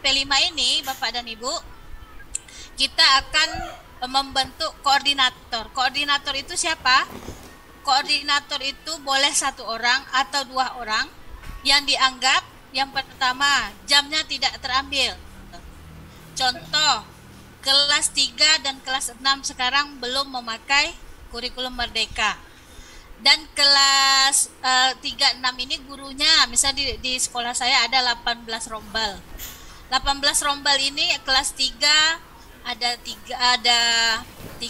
P5 ini, Bapak dan Ibu, kita akan membentuk koordinator. Koordinator itu siapa? Koordinator itu boleh 1 orang atau 2 orang yang dianggap yang pertama jamnya tidak terambil. Contoh, kelas 3 dan kelas 6 sekarang belum memakai kurikulum Merdeka. Dan kelas 3, 6 ini gurunya, misalnya di sekolah saya ada 18 rombel. 18 rombel ini kelas 3 ada 3,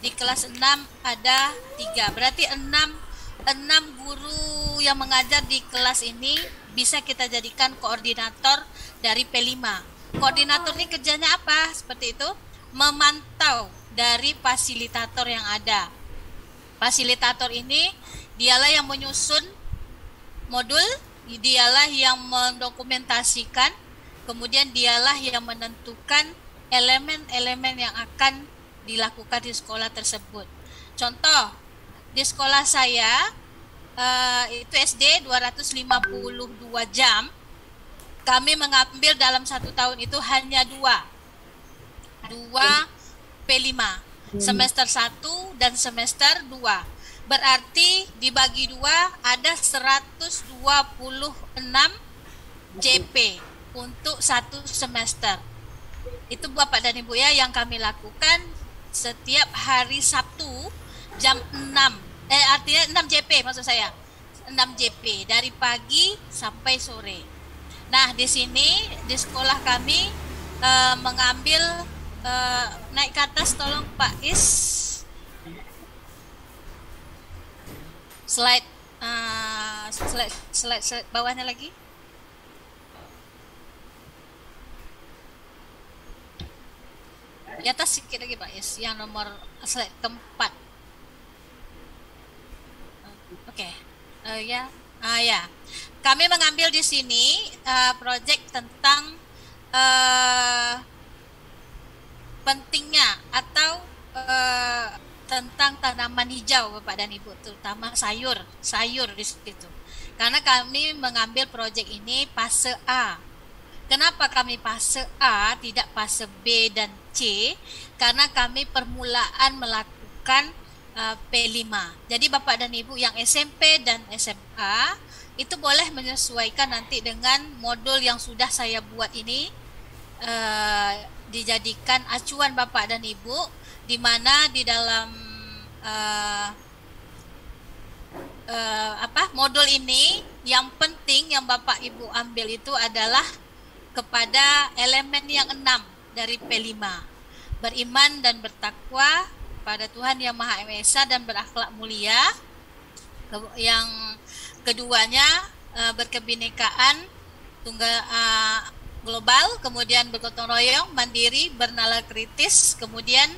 di kelas 6 ada 3. Berarti 6 guru yang mengajar di kelas ini bisa kita jadikan koordinator dari P5. Koordinator ini kerjanya apa? Seperti itu, memantau dari fasilitator yang ada. Fasilitator ini dialah yang menyusun modul, dialah yang mendokumentasikan, kemudian dialah yang menentukan elemen-elemen yang akan dilakukan di sekolah tersebut. Contoh, di sekolah saya itu SD 252 jam, kami mengambil dalam 1 tahun itu hanya 2 P5, semester 1 dan semester 2. Berarti dibagi 2 ada 126 JP untuk 1 semester. Itu Bapak dan Ibu ya yang kami lakukan setiap hari Sabtu jam 6. Artinya 6 JP maksud saya. 6 JP dari pagi sampai sore. Nah, di sini di sekolah kami mengambil naik ke atas, tolong Pak Is. Slide bawahnya lagi. Di atas sedikit lagi Pak Is, yang nomor slide keempat. Oke. Ya. Kami mengambil di sini proyek tentang pentingnya atau tentang tanaman hijau Bapak dan Ibu, terutama sayur di situ. Karena kami mengambil proyek ini fase A. Kenapa kami fase A tidak fase B dan C? Karena kami permulaan melakukan P5. Jadi Bapak dan Ibu yang SMP dan SMA itu boleh menyesuaikan nanti dengan modul yang sudah saya buat ini, dijadikan acuan Bapak dan Ibu, di mana di dalam modul ini yang penting yang Bapak Ibu ambil itu adalah kepada elemen yang 6 dari P5. Beriman dan bertakwa pada Tuhan Yang Maha Esa dan berakhlak mulia. Yang keduanya berkebinekaan tunggal global, kemudian bergotong royong, mandiri, bernalar kritis, kemudian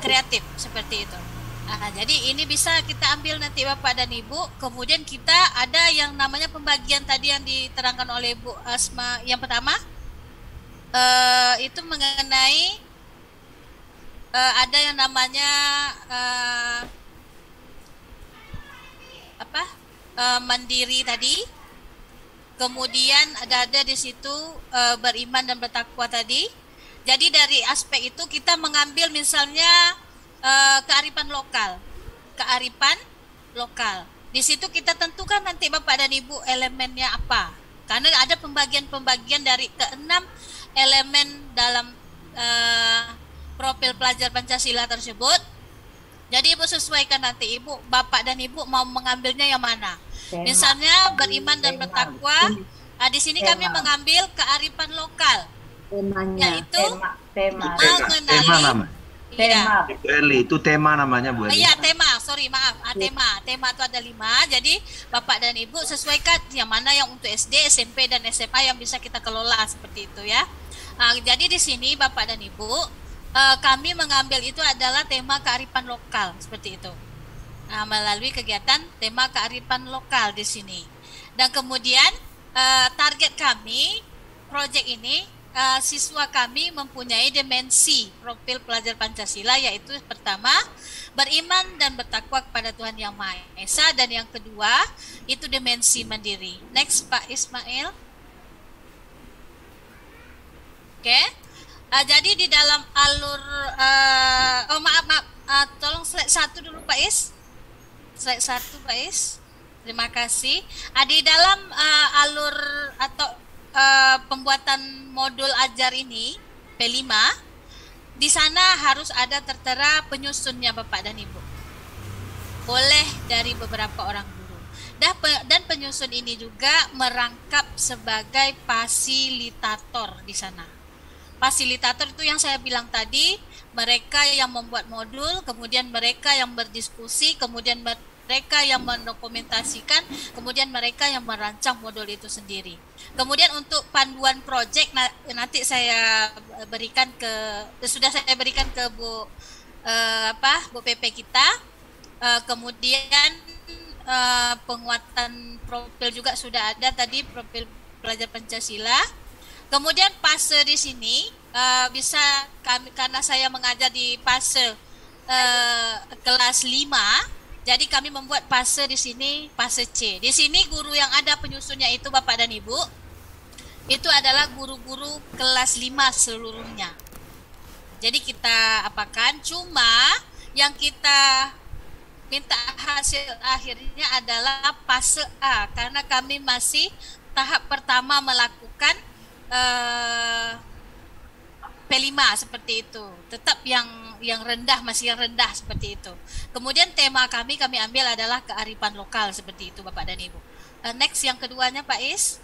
kreatif, seperti itu. Jadi ini bisa kita ambil nanti Bapak dan Ibu. Kemudian kita ada yang namanya pembagian tadi yang diterangkan oleh Bu Asma. Yang pertama itu mengenai ada yang namanya mandiri tadi. Kemudian ada di situ beriman dan bertakwa tadi. Jadi dari aspek itu kita mengambil misalnya kearifan lokal. Di situ kita tentukan nanti Bapak dan Ibu elemennya apa. Karena ada pembagian dari ke-6 elemen dalam profil pelajar Pancasila tersebut. Jadi Ibu sesuaikan nanti Bapak dan Ibu mau mengambilnya yang mana. Misalnya beriman dan bertakwa. Di sini kami mengambil kearifan lokal. Yaitu mengenali tema. Itu tema namanya Bu. Iya, tema. Sorry, maaf. Tema itu ada 5. Jadi Bapak dan Ibu sesuaikan yang mana yang untuk SD, SMP dan SMA yang bisa kita kelola seperti itu ya. Jadi di sini Bapak dan Ibu kami mengambil itu adalah tema kearifan lokal seperti itu. Melalui kegiatan tema kearifan lokal di sini. Dan kemudian target kami proyek ini siswa kami mempunyai dimensi profil pelajar Pancasila, yaitu pertama beriman dan bertakwa kepada Tuhan Yang Maha Esa, dan yang kedua itu dimensi mandiri. Next Pak Ismail. Oke. Jadi di dalam alur oh maaf, tolong slide 1 dulu Pak Is. Slide 1 Pak Is. Terima kasih. Di dalam alur atau pembuatan modul ajar ini P5, di sana harus ada tertera penyusunnya Bapak dan Ibu. Boleh dari beberapa orang guru. Dan penyusun ini juga merangkap sebagai fasilitator di sana. Fasilitator itu yang saya bilang tadi, mereka yang membuat modul, kemudian mereka yang berdiskusi, kemudian mereka yang mendokumentasikan, kemudian mereka yang merancang modul itu sendiri. Kemudian untuk panduan proyek nanti saya berikan sudah saya berikan ke Bu PP kita. Kemudian penguatan profil juga sudah ada tadi, profil pelajar Pancasila. Kemudian fase di sini bisa karena saya mengajar di fase kelas 5, jadi kami membuat fase di sini fase C. Di sini guru yang ada penyusunnya itu Bapak dan Ibu, itu adalah guru-guru kelas 5 seluruhnya. Jadi kita apakan, cuma yang kita minta hasil akhirnya adalah fase A, karena kami masih tahap pertama melakukan P5 seperti itu. Tetap yang rendah, masih yang rendah seperti itu. Kemudian tema kami ambil adalah kearifan lokal seperti itu Bapak dan Ibu. Next yang keduanya Pak Is.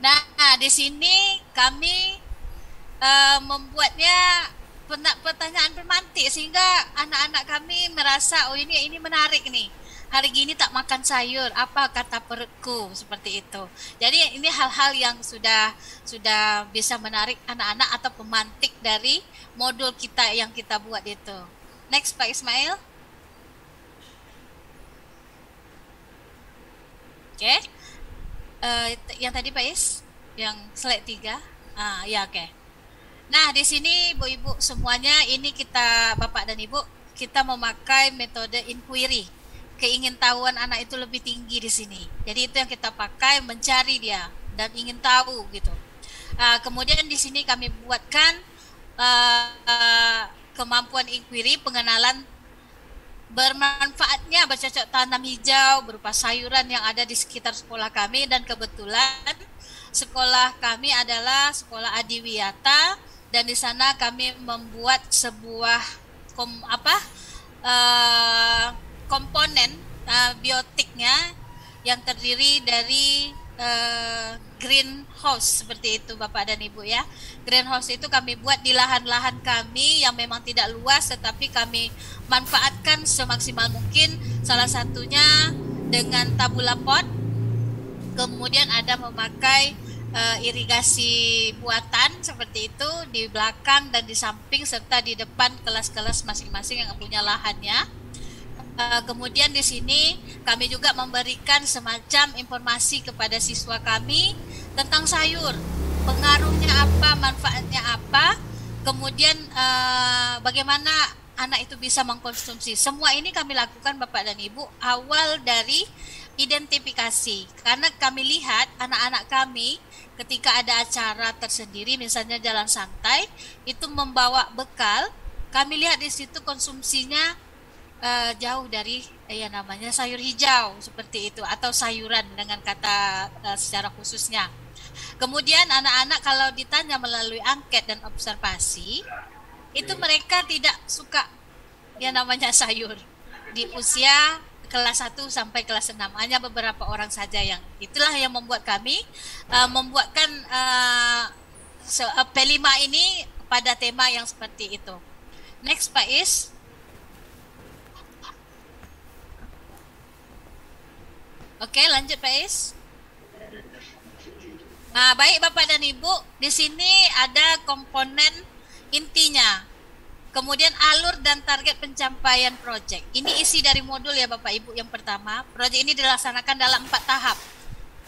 Nah, di sini kami membuatnya pertanyaan pemantik sehingga anak-anak kami merasa oh ini menarik nih. Hari gini tak makan sayur, apa kata perutku, seperti itu. Jadi ini hal-hal yang sudah bisa menarik anak-anak atau pemantik dari modul kita yang kita buat itu. Next Pak Ismail. Oke. Yang tadi Pak Is, yang slide 3. Ya oke. Nah, di sini Bu-Ibu semuanya ini kita Bapak dan Ibu, kita memakai metode inquiry. Keingintahuan anak itu lebih tinggi di sini. Jadi itu yang kita pakai, mencari dia dan ingin tahu gitu. Kemudian di sini kami buatkan kemampuan inquiry, pengenalan bermanfaatnya bercocok tanam hijau berupa sayuran yang ada di sekitar sekolah kami, dan kebetulan sekolah kami adalah sekolah Adiwiyata, dan di sana kami membuat sebuah komponen biotiknya yang terdiri dari greenhouse seperti itu Bapak dan Ibu ya. Greenhouse itu kami buat di lahan-lahan kami yang memang tidak luas, tetapi kami manfaatkan semaksimal mungkin. Salah satunya dengan tabula pot, kemudian ada memakai irigasi buatan seperti itu di belakang dan di samping serta di depan kelas-kelas masing-masing yang punya lahannya. Kemudian di sini kami juga memberikan semacam informasi kepada siswa kami tentang sayur, pengaruhnya apa, manfaatnya apa, kemudian bagaimana anak itu bisa mengkonsumsi. Semua ini kami lakukan Bapak dan Ibu awal dari identifikasi, karena kami lihat anak-anak kami ketika ada acara tersendiri, misalnya jalan santai, itu membawa bekal, kami lihat di situ konsumsinya jauh dari yang namanya sayur hijau seperti itu, atau sayuran dengan kata secara khususnya. Kemudian anak-anak kalau ditanya melalui angket dan observasi, itu mereka tidak suka yang namanya sayur di usia kelas 1 sampai kelas 6. Hanya beberapa orang saja yang itulah yang membuat kami membuatkan P5 ini pada tema yang seperti itu. Next Pak Is. Oke, lanjut Pak Is. Nah, baik Bapak dan Ibu, di sini ada komponen intinya. Kemudian alur dan target pencapaian proyek. Ini isi dari modul ya Bapak Ibu. Yang pertama, proyek ini dilaksanakan dalam 4 tahap.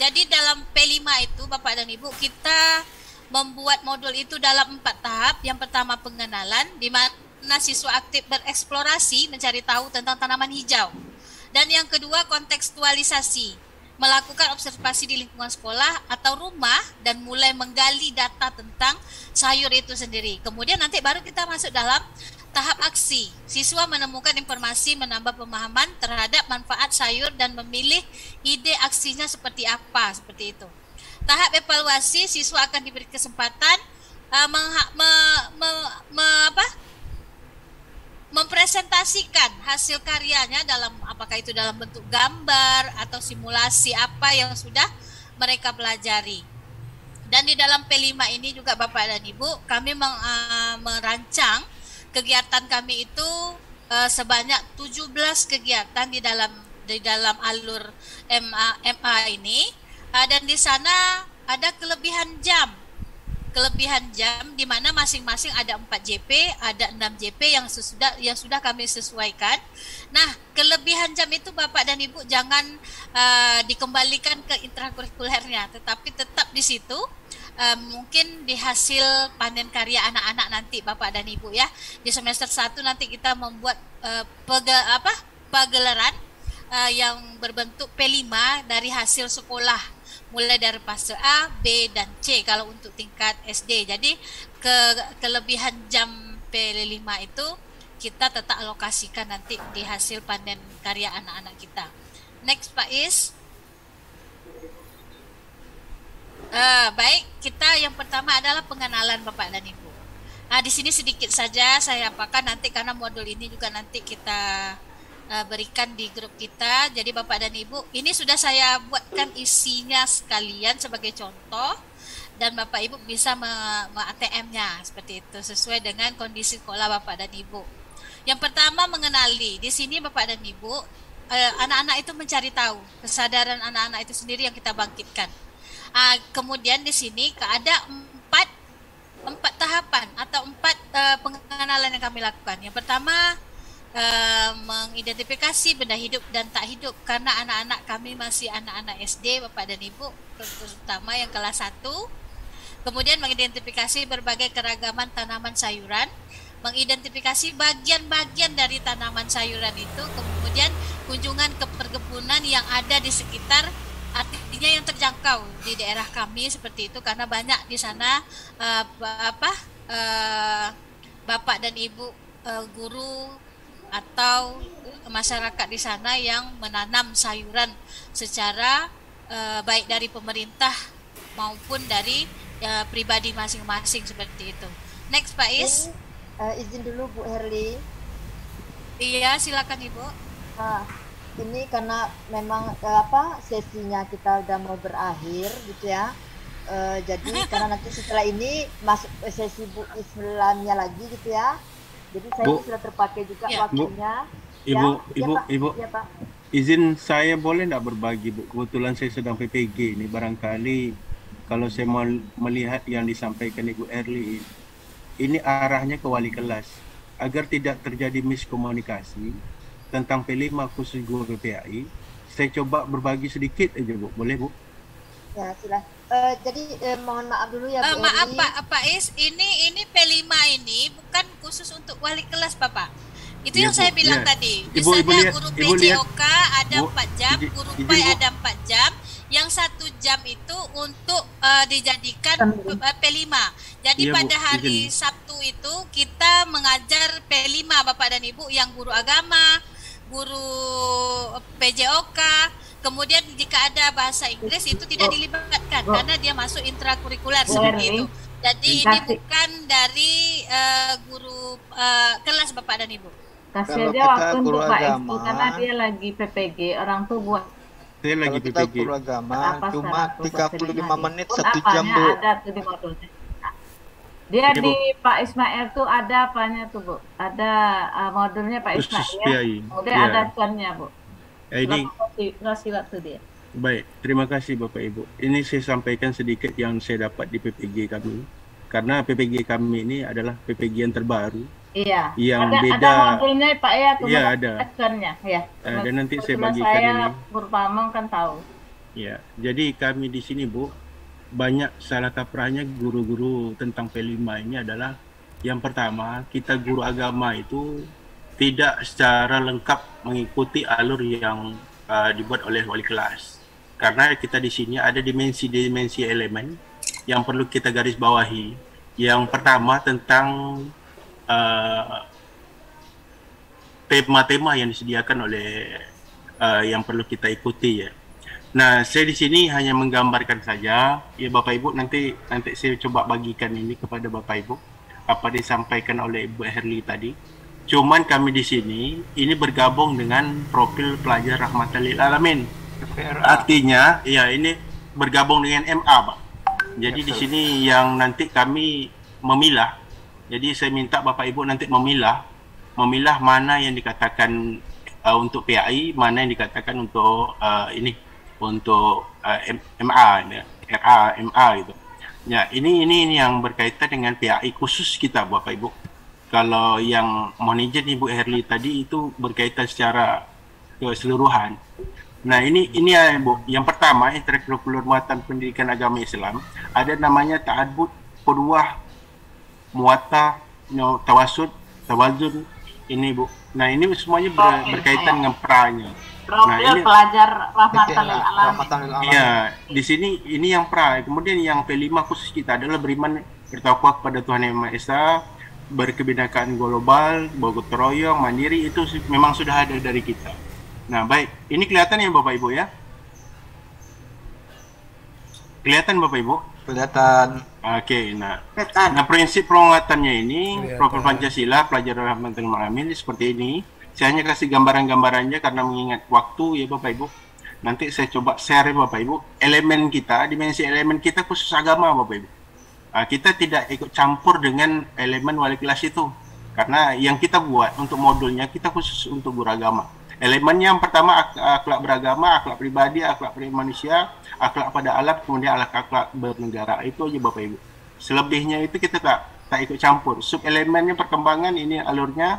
Jadi dalam P5 itu Bapak dan Ibu, kita membuat modul itu dalam 4 tahap. Yang pertama pengenalan, di mana siswa aktif bereksplorasi, mencari tahu tentang tanaman hijau. Dan yang kedua kontekstualisasi. melakukan observasi di lingkungan sekolah atau rumah dan mulai menggali data tentang sayur itu sendiri. Kemudian nanti baru kita masuk dalam tahap aksi. Siswa menemukan informasi, menambah pemahaman terhadap manfaat sayur dan memilih ide aksinya seperti apa, seperti itu. Tahap evaluasi, siswa akan diberi kesempatan mempresentasikan hasil karyanya dalam apakah itu dalam bentuk gambar atau simulasi apa yang sudah mereka pelajari. Dan di dalam P5 ini juga Bapak dan Ibu, kami merancang kegiatan kami itu sebanyak 17 kegiatan di dalam alur MA ini, dan di sana ada kelebihan jam di mana masing-masing ada 4 JP, ada 6 JP yang sudah kami sesuaikan. Nah, kelebihan jam itu Bapak dan Ibu jangan dikembalikan ke intrakurikulernya, tetapi tetap di situ. Mungkin di hasil panen karya anak-anak nanti Bapak dan Ibu ya. Di semester 1 nanti kita membuat pagelaran yang berbentuk P5 dari hasil sekolah, mulai dari fase A, B, dan C kalau untuk tingkat SD. Jadi kelebihan jam P5 itu kita tetap alokasikan nanti di hasil panen karya anak-anak kita. Next Pak Is. Baik, kita yang pertama adalah pengenalan Bapak dan Ibu. Di sini sedikit saja saya apakan nanti karena modul ini juga nanti kita berikan di grup kita. Jadi Bapak dan Ibu, ini sudah saya buatkan isinya sekalian sebagai contoh, dan Bapak Ibu bisa ATM-nya seperti itu sesuai dengan kondisi sekolah Bapak dan Ibu. Yang pertama mengenali. Di sini Bapak dan Ibu, anak-anak itu mencari tahu, kesadaran anak-anak itu sendiri yang kita bangkitkan. Kemudian di sini ada empat tahapan atau empat pengenalan yang kami lakukan. Yang pertama, mengidentifikasi benda hidup dan tak hidup, karena anak-anak kami masih anak-anak SD Bapak dan Ibu, terutama yang kelas 1. Kemudian mengidentifikasi berbagai keragaman tanaman sayuran, mengidentifikasi bagian-bagian dari tanaman sayuran itu, kemudian kunjungan ke perkebunan yang ada di sekitar, artinya yang terjangkau di daerah kami seperti itu, karena banyak di sana Bapak dan Ibu guru atau masyarakat di sana yang menanam sayuran secara baik dari pemerintah maupun dari pribadi masing-masing seperti itu. Next Pak Is. Izin dulu Bu Herli. Iya, silakan Ibu. Ini karena memang sesinya kita udah mau berakhir gitu ya. Jadi karena nanti setelah ini masuk sesi Bu Islamnya lagi gitu ya. Jadi saya sudah terpakai juga waktunya. Ibu, ya, Pak. Izin saya boleh tidak berbagi Bu? Kebetulan saya sedang PPG ini, barangkali kalau saya mau melihat yang disampaikan Ibu Erli, ini arahnya ke wali kelas agar tidak terjadi miskomunikasi tentang P5 khusus guru PPAI. Saya coba berbagi sedikit aja Bu, boleh Bu? Ya silahkan. Jadi mohon maaf dulu ya Bu maaf Pak Is, ini P5 ini bukan khusus untuk wali kelas Bapak. Itu yang saya bilang tadi. Misalnya guru PJOK ada 4 jam, guru PAI ada 4 jam, yang 1 jam itu untuk dijadikan P5. Jadi pada hari Sabtu itu kita mengajar P5 Bapak dan Ibu, yang guru agama, guru PJOK. Kemudian jika ada bahasa Inggris itu tidak dilibatkan karena dia masuk intrakurikuler seperti itu. Jadi ini bukan dari guru kelas Bapak dan Ibu. Kasih dia waktu untuk Pak Istu karena dia lagi PPG, orang tuh buat. Saya lagi PPG. Guru agama cuma 35 menit 1 jam Bu. Ada tuh di modulnya. Dia di Pak Ismail tuh ada apanya tuh Bu? Ada modulnya Pak Ismail. Kemudian ada acuannya Bu. Ini kasih waktu dia. Baik, terima kasih Bapak Ibu. Ini saya sampaikan sedikit yang saya dapat di PPG kami. Karena PPG kami ini adalah PPG yang terbaru. Iya. Yang beda. Ada modulnya Pak ya, iya ada. Acuannya, ya. Dan nanti saya bagikan saya, ini. Guru Pamong kan tahu. Ya, jadi kami di sini Bu, banyak salah kaprahnya guru-guru tentang P5 ini adalah yang pertama, kita guru agama itu tidak secara lengkap mengikuti alur yang dibuat oleh wali kelas. karena kita di sini ada dimensi-dimensi elemen yang perlu kita garis bawahi. Yang pertama tentang tema-tema yang disediakan oleh yang perlu kita ikuti ya. Nah, saya di sini hanya menggambarkan saja ya Bapak Ibu, nanti saya coba bagikan ini kepada Bapak Ibu apa disampaikan oleh Ibu Herli tadi. Cuman kami di sini ini bergabung dengan profil pelajar rahmatan lil alamin. Artinya ya ini bergabung dengan MA, Pak. Jadi di sini yang nanti kami memilah. Jadi saya minta Bapak Ibu nanti memilah mana yang dikatakan untuk PAI, mana yang dikatakan untuk untuk MA, RA, MA gitu. Ya, ini yang berkaitan dengan PAI khusus kita Bapak Ibu. Kalau yang manajer Ibu Herli tadi itu berkaitan secara keseluruhan. Nah, ini ya Ibu. Yang pertama, ekstrakurikuler muatan pendidikan agama Islam, ada namanya ta'adbud, qudwah, muata, tawasud, tawazun, ini Bu. Nah, ini semuanya berkaitan dengan pra-nya. Nah, ini pelajar rahmatan lil alamin. Iya, di sini ini yang pra. Kemudian yang P5 khusus kita adalah beriman bertakwa kepada Tuhan Yang Maha Esa, berkebinekaan global, bergotong royong, mandiri, itu memang sudah ada dari kita. Nah, baik. Ini kelihatan ya Bapak Ibu ya? Kelihatan Bapak Ibu? Kelihatan. Oke, nah prinsip penguatannya ini profil Pancasila pelajar rahmatan lil alamin seperti ini. Saya hanya kasih gambaran-gambarannya karena mengingat waktu ya Bapak Ibu. Nanti saya coba share Bapak Ibu elemen kita, dimensi elemen kita khusus agama Bapak Ibu. Kita tidak ikut campur dengan elemen wali kelas itu, karena yang kita buat untuk modulnya kita khusus untuk guru agama. Elemennya yang pertama akhlak beragama, akhlak pribadi, akhlak manusia, akhlak pada alam, kemudian akhlak bernegara. Itu aja Bapak Ibu. Selebihnya itu kita tak ikut campur. Sub elemennya perkembangan ini alurnya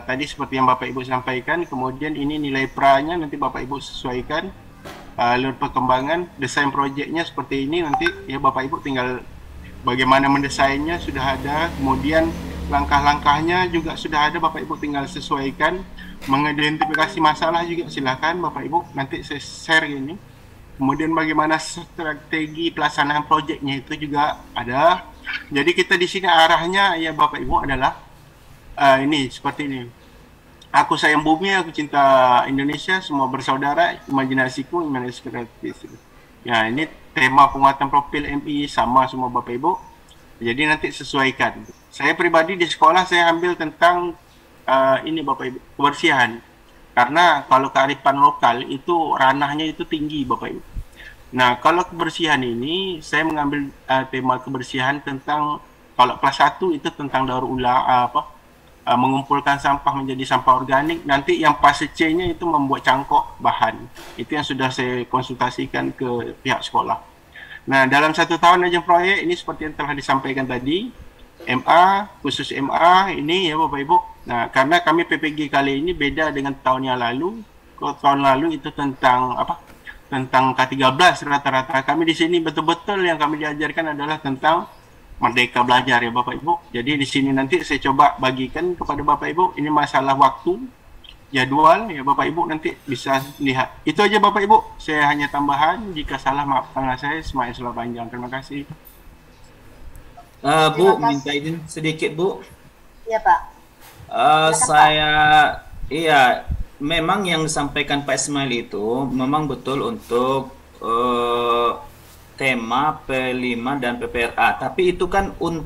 tadi seperti yang Bapak Ibu sampaikan. Kemudian ini nilai pra-nya nanti Bapak Ibu sesuaikan. Alur perkembangan, desain proyeknya seperti ini nanti ya Bapak Ibu tinggal bagaimana mendesainnya sudah ada. Kemudian langkah-langkahnya juga sudah ada Bapak Ibu tinggal sesuaikan. Mengidentifikasi masalah juga silakan Bapak Ibu nanti saya share ini. Kemudian bagaimana strategi pelaksanaan proyeknya itu juga ada. Jadi kita di sini arahnya ya Bapak Ibu adalah ini seperti ini. Aku sayang bumi, aku cinta Indonesia, semua bersaudara, imajinasiku, imajinasi kreatif. Ya, ini tema penguatan profil MI sama semua Bapak Ibu. Jadi nanti sesuaikan. Saya pribadi di sekolah saya ambil tentang ini Bapak Ibu, kebersihan. Karena kalau kearifan lokal itu ranahnya itu tinggi Bapak Ibu. Nah, kalau kebersihan ini saya mengambil tema kebersihan tentang kalau kelas 1 itu tentang daur ulang mengumpulkan sampah menjadi sampah organik. Nanti yang fase C-nya itu membuat cangkok bahan. Itu yang sudah saya konsultasikan ke pihak sekolah. Nah, dalam 1 tahun aja proyek ini seperti yang telah disampaikan tadi, MA, khusus MA ini ya Bapak Ibu. Nah, karena kami PPG kali ini beda dengan tahun yang lalu. Kalau tahun lalu itu tentang tentang K13 rata-rata. Kami di sini betul-betul yang kami diajarkan adalah tentang merdeka belajar ya Bapak Ibu. Jadi di sini nanti saya coba bagikan kepada Bapak Ibu. Ini masalah waktu, jadwal ya Bapak Ibu nanti bisa lihat. Itu aja Bapak Ibu. Saya hanya tambahan. Jika salah maafkanlah saya. Semuanya salah panjang. Terima kasih. Bu, minta izin sedikit Bu. Iya Pak. Iya, memang yang disampaikan Pak Ismail itu memang betul untuk tema P5 dan PPRA, tapi itu kan untuk